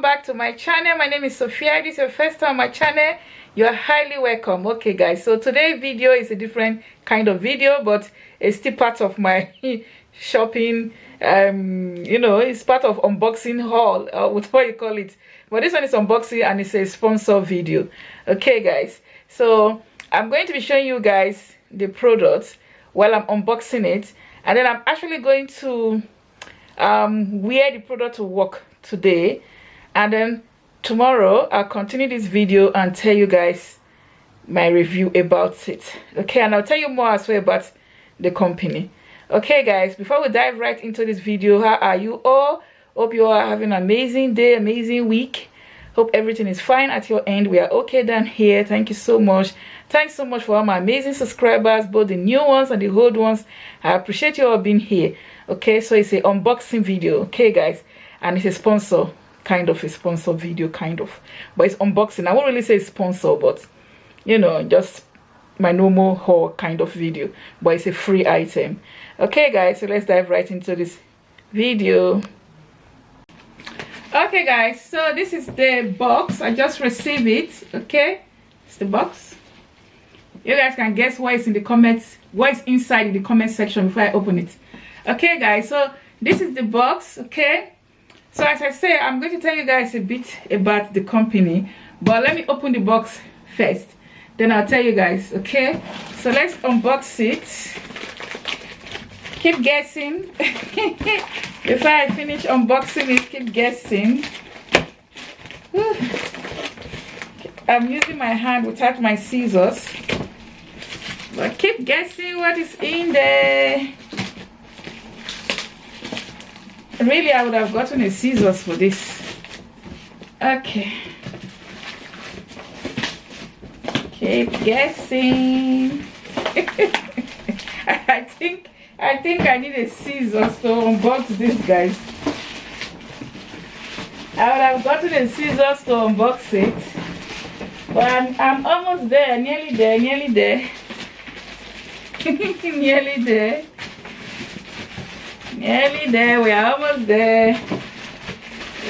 welcome back to my channel. My name is Sophia. If this is your first time on my channel, you are highly welcome. Okay guys, so today's video is a different kind of video, but it's still part of my shopping. You know, it's part of unboxing haul, whatever you call it, but this one is unboxing and it's a sponsor video. Okay guys, so I'm going to be showing you guys the products while I'm unboxing it, and then I'm actually going to wear the product to work today, and then tomorrow I'll continue this video and tell you guys my review about it. Okay, and I'll tell you more as well about the company. Okay guys, before we dive right into this video, how are you all? Hope you all are having an amazing day, amazing week. Hope everything is fine at your end. We are okay down here. Thank you so much. Thanks so much for all my amazing subscribers, both the new ones and the old ones. I appreciate you all being here. Okay, so it's an unboxing video. Okay guys, and it's a sponsor, kind of a sponsor video, kind of, but it's unboxing. I won't really say sponsor, but you know, just my normal haul kind of video, but it's a free item. Okay guys, so let's dive right into this video. Okay guys, so this is the box. I just received it. Okay, it's the box. You guys can guess what is in the comments, what is inside in the comment section before I open it. Okay guys, so this is the box. Okay, so as I say, I'm going to tell you guys a bit about the company, but let me open the box first, then I'll tell you guys. Okay, so let's unbox it. Keep guessing. Before I finish unboxing it, keep guessing. Whew. I'm using my hand without my scissors, but keep guessing what is in there. Really, I would have gotten a scissors for this. Okay. Keep guessing. I think I need a scissors to unbox this, guys. I would have gotten a scissors to unbox it, but I'm almost there, nearly there, nearly there. Nearly there. Nearly there, we are almost there.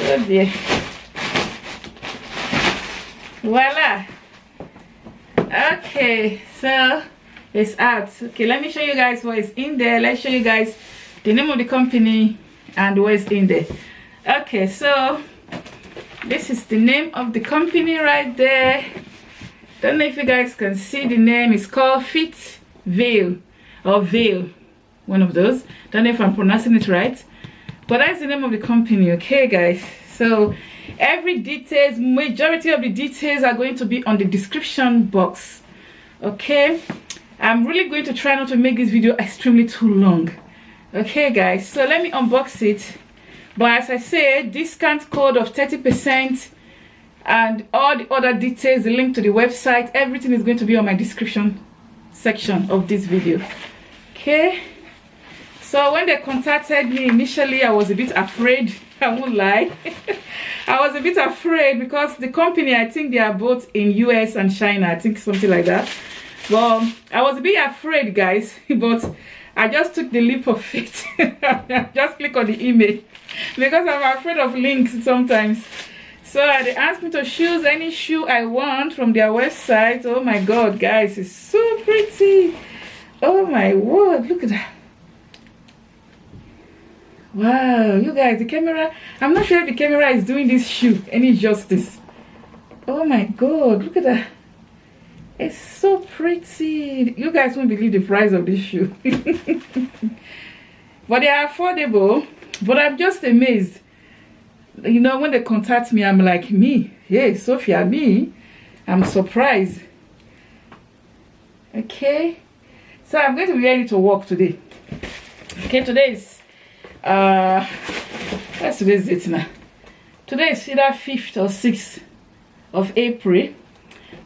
Oh dear. Voila. Okay, so it's out. Okay, let me show you guys what is in there. Let's show you guys the name of the company and what is in there. Okay, so this is the name of the company right there. Don't know if you guys can see the name. It's called FitVille or Veil, one of those. Don't know if I'm pronouncing it right, but that's the name of the company. Okay guys, so every details, majority of the details are going to be on the description box. Okay, I'm really going to try not to make this video extremely too long. Okay guys, so let me unbox it. But as I said, discount code of 30% and all the other details, the link to the website, everything is going to be on my description section of this video. Okay, so when they contacted me initially, I was a bit afraid. I won't lie. I was a bit afraid because the company, I think they are both in US and China, I think something like that. Well, I was a bit afraid guys, but I just took the leap of faith. Just click on the email because I'm afraid of links sometimes. So they asked me to choose any shoe I want from their website. Oh my god guys, it's so pretty. Oh my word, look at that. Wow, you guys, the camera, I'm not sure if the camera is doing this shoe any justice. Oh my god, look at that. It's so pretty. You guys won't believe the price of this shoe. But they are affordable. But I'm just amazed. You know, when they contact me, I'm like, me? Hey, Sophia, me? I'm surprised. Okay. So I'm going to be ready to work today. Okay, today is what's today's date now? Today is either 5th or 6th of April.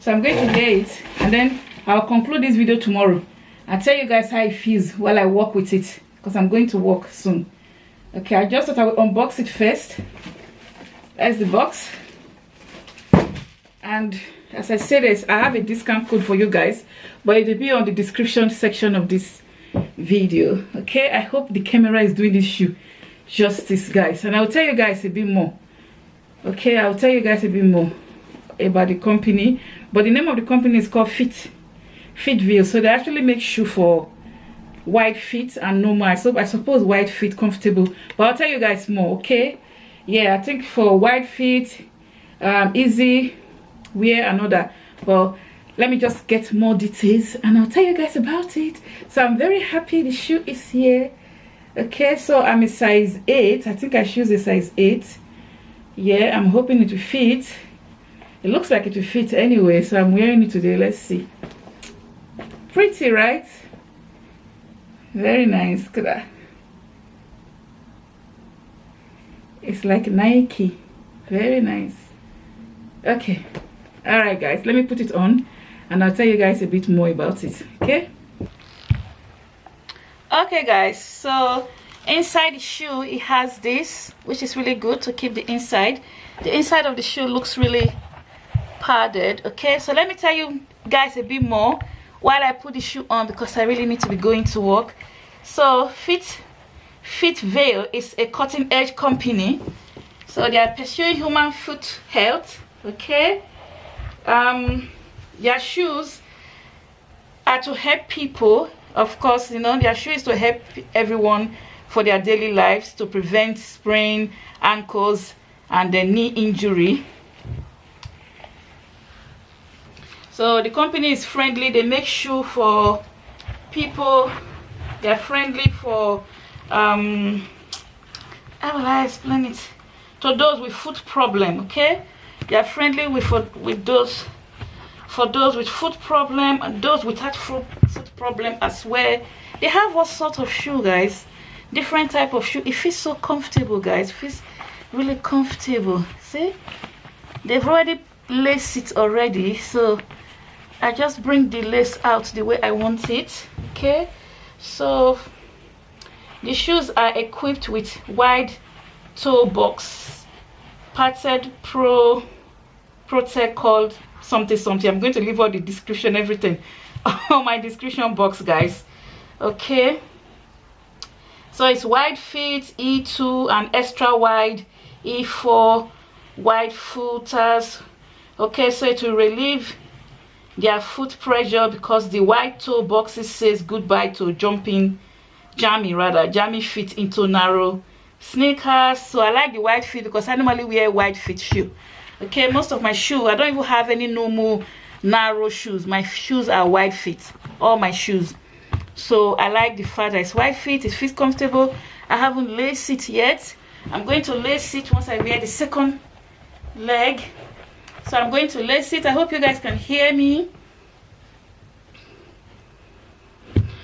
So I'm going to get it, and then I'll conclude this video tomorrow. I'll tell you guys how it feels while I work with it, because I'm going to work soon. Okay, I just thought I would unbox it first. That's the box. And as I said, I have a discount code for you guys, but it will be on the description section of this video. Okay, I hope the camera is doing this shoe justice, guys, and I'll tell you guys a bit more Okay, I'll tell you guys a bit more about the company, but the name of the company is called FitVille. So they actually make shoe for wide feet and normal. So I suppose wide feet comfortable, but I'll tell you guys more. Okay, yeah, I think for wide feet, easy wear and all that. Well, let me just get more details and I'll tell you guys about it. So I'm very happy the shoe is here. Okay, so I'm a size 8. I think I choose a size 8. Yeah, I'm hoping it will fit. It looks like it will fit anyway, so I'm wearing it today. Let's see. Pretty, right? Very nice. Look at that. It's like Nike. Very nice. Okay. All right, guys. Let me put it on and I'll tell you guys a bit more about it. Okay? Okay, guys. So inside the shoe, it has this, which is really good to keep the inside. The inside of the shoe looks really padded. Okay, so let me tell you guys a bit more while I put the shoe on, because I really need to be going to work. So FitVille is a cutting-edge company, so they are pursuing human foot health. Okay, their shoes are to help people. Of course, you know, their shoe is to help everyone for their daily lives, to prevent sprained ankles and the knee injury. So the company is friendly. They make shoe for people. They're friendly for how will I explain it, to those with foot problem. Okay, they are friendly with those with foot problem and those without foot problem as well. They have all sorts of shoe, guys, different type of shoe. It feels so comfortable, guys. It feels really comfortable. See, they've already laced it already, so I just bring the lace out the way I want it. Okay, so the shoes are equipped with wide toe box, padded Prope called something. I'm going to leave all the description, everything on my description box, guys. Okay, so it's wide feet E2 and extra wide E4 wide footers. Okay, so it will relieve their foot pressure, because the wide toe boxes says goodbye to jamming feet into narrow sneakers. So I like the wide feet because I normally wear wide feet shoe. Okay, most of my shoe, I don't even have any normal narrow shoes. My shoes are wide feet, all my shoes. So I like the fact that it's wide feet. It feels comfortable. I haven't laced it yet. I'm going to lace it once I wear the second leg. So I'm going to lace it. I hope you guys can hear me.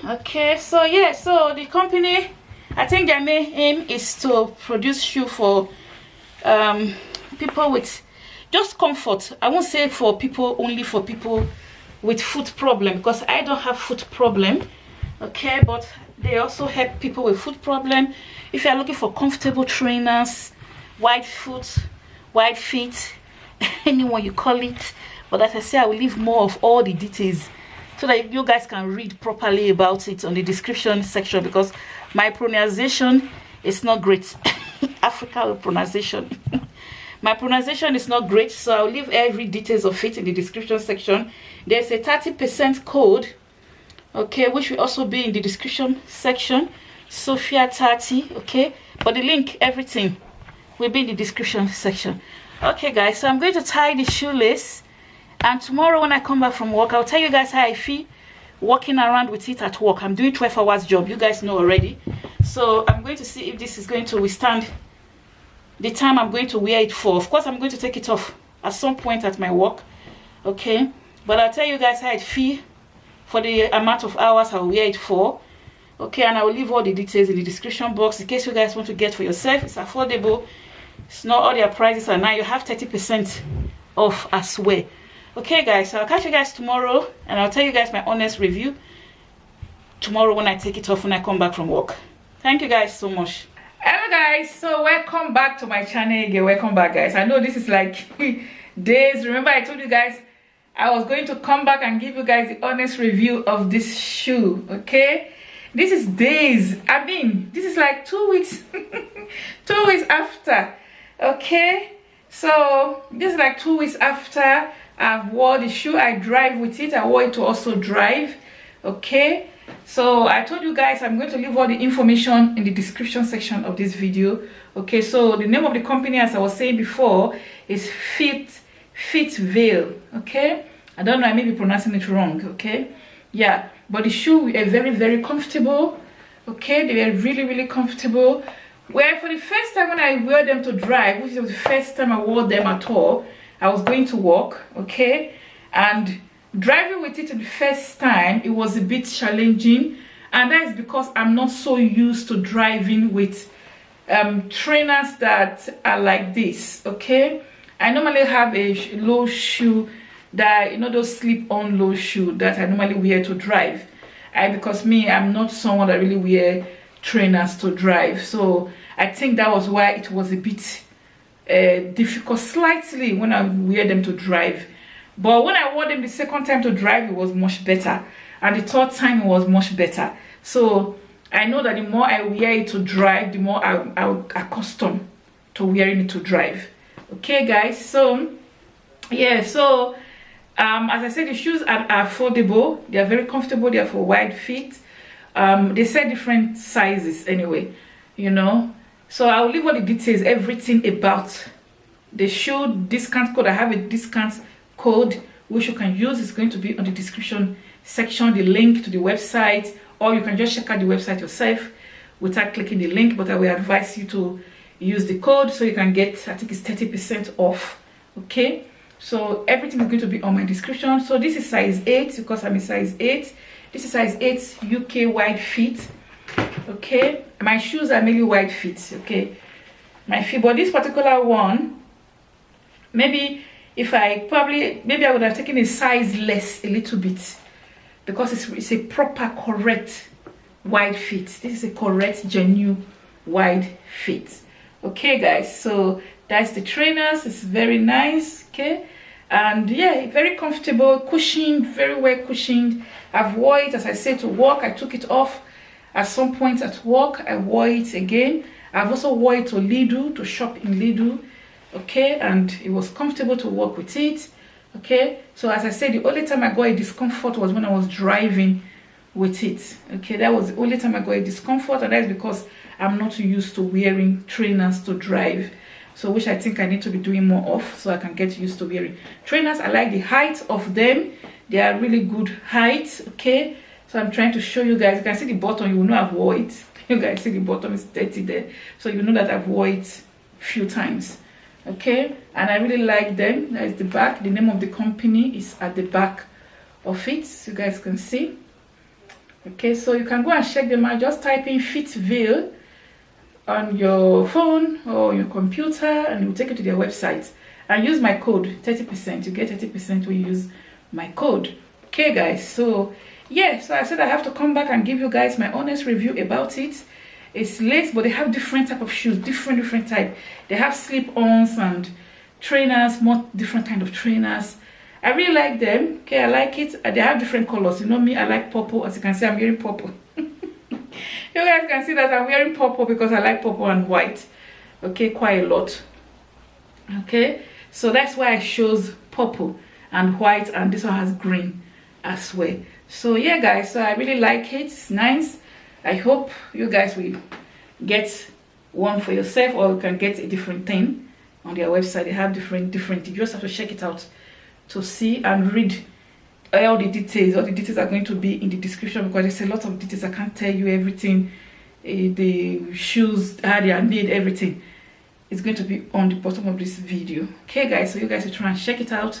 Okay, so yeah, so the company, I think their main aim is to produce shoe for people with just comfort. I won't say for people, only for people with foot problem, because I don't have foot problem. Okay, but they also help people with foot problem. If you are looking for comfortable trainers, wide foot, wide feet, anyone you call it. But as I say, I will leave more of all the details so that you guys can read properly about it on the description section, because my pronunciation is not great. African pronunciation. My pronunciation is not great, so I'll leave every details of it in the description section. There's a 30% code, okay, which will also be in the description section, SOPHIA30. Okay, but the link, everything will be in the description section. Okay, guys, so I'm going to tie the shoelace, and tomorrow when I come back from work, I'll tell you guys how I feel walking around with it at work. I'm doing 12 hours job, you guys know already. So I'm going to see if this is going to withstand the time I'm going to wear it for. Of course, I'm going to take it off at some point at my work. Okay, but I'll tell you guys how it feel for the amount of hours I'll wear it for. Okay, and I will leave all the details in the description box in case you guys want to get for yourself. It's affordable. It's not all their prices are now. You have 30% off as well. Okay, guys, so I'll catch you guys tomorrow, and I'll tell you guys my honest review tomorrow when I take it off when I come back from work. Thank you guys so much. Hello guys, so welcome back to my channel again. Welcome back, guys. I know this is like days. Remember I told you guys I was going to come back and give you guys the honest review of this shoe. Okay, this is days. I mean, this is like 2 weeks 2 weeks after. Okay, So this is like 2 weeks after I've wore the shoe. I drive with it. I wore it to also drive. Okay, so I told you guys I'm going to leave all the information in the description section of this video. Okay, so the name of the company, as I was saying before, is FitVille. Okay, I don't know, I may be pronouncing it wrong. Okay, yeah, but the shoe are very comfortable. Okay, they were really comfortable. Where for the first time when I wear them to drive, which was the first time I wore them at all, I was going to work. Okay, and driving with it the first time, it was a bit challenging, and that is because I'm not so used to driving with trainers that are like this. Okay, I normally have a low shoe that, you know, those slip-on low shoe that I normally wear to drive. Because I'm not someone that really wear trainers to drive, so I think that was why it was a bit difficult slightly when I wear them to drive. But when I wore them the second time to drive, it was much better, and the third time it was much better. So I know that the more I wear it to drive, the more I'll accustom to wearing it to drive. Okay guys, so yeah, so as I said, the shoes are affordable. They are very comfortable. They are for wide feet. They say different sizes anyway, you know. So I'll leave all the details, everything about the shoe discount code. I have a discount code which you can use. It's going to be on the description section, the link to the website, or you can just check out the website yourself without clicking the link. But I will advise you to use the code so you can get, I think it's 30% off. Okay, so everything is going to be on my description. So this is size 8 because I'm a size 8. This is size 8 UK wide feet. Okay, my shoes are mainly wide feet. Okay, my feet, but this particular one, maybe if I would have taken a size less a little bit, because it's a proper correct wide fit. This is a correct genuine wide fit. Okay guys, so that's the trainers. It's very nice. Okay, and yeah, very comfortable, cushioned, very well cushioned. I've wore it, as I said, to work. I took it off at some point at work. I wore it again. I've also wore it to Lidl, to shop in Lidl. Okay, and it was comfortable to work with it. Okay, so as I said, the only time I got a discomfort was when I was driving with it. Okay, that was the only time I got a discomfort, and that's because I'm not used to wearing trainers to drive. So which I think I need to be doing more of, so I can get used to wearing trainers. I like the height of them. They are really good height. Okay, so I'm trying to show you guys. You can see the bottom. You will know I've wore it. You guys see the bottom is dirty there, so you know that I've wore it a few times. Okay, and I really like them. There's the back. The name of the company is at the back of it, so you guys can see. Okay, so you can go and check them out. Just type in FitVille on your phone or your computer, and it will take you to their website. And use my code 30%. You get 30% when you use my code. Okay guys, so yeah, so I said I have to come back and give you guys my honest review about it. It's lace, but they have different type of shoes, different type. They have slip-ons and trainers, more different kind of trainers. I really like them. Okay, I like it. They have different colors. You know me, I like purple. As you can see, I'm wearing purple. You guys can see that I'm wearing purple because I like purple and white. Okay, quite a lot. Okay, so that's why I chose purple and white, and this one has green as well. So yeah guys, so I really like it. It's nice. I hope you guys will get one for yourself, or you can get a different thing on their website. They have different you just have to check it out to see and read all the details. All the details are going to be in the description, because there's a lot of details. I can't tell you everything. The shoes, how they are made, everything is going to be on the bottom of this video. Okay guys, so you guys will try and check it out,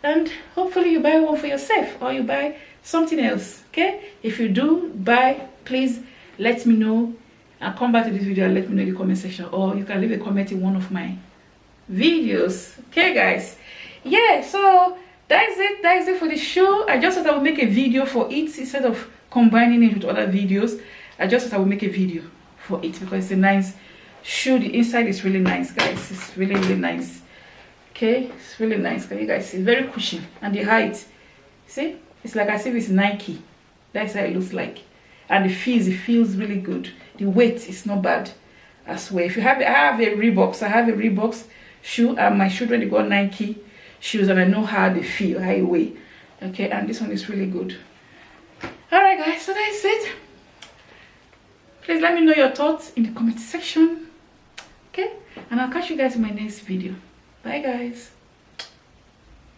and hopefully you buy one for yourself, or you buy something else. Okay, if you do buy, please let me know, and come back to this video and let me know in the comment section, or you can leave a comment in one of my videos. Okay guys, yeah, so that's it for the show. I just thought I would make a video for it instead of combining it with other videos. I just thought I would make a video for it because it's a nice shoe. The inside is really nice guys. It's really nice. Okay, it's really nice. Can you guys see? It's very cushy, and the height, see, it's like as if it's Nike. That's how it looks like. And it feels really good. The weight is not bad as well. If you have, I have a Reeboks shoe, and my children, they got Nike shoes, and I know how they feel, how it weigh. Okay, and this one is really good. All right, guys, so that's it. Please let me know your thoughts in the comment section. Okay, and I'll catch you guys in my next video. Bye, guys.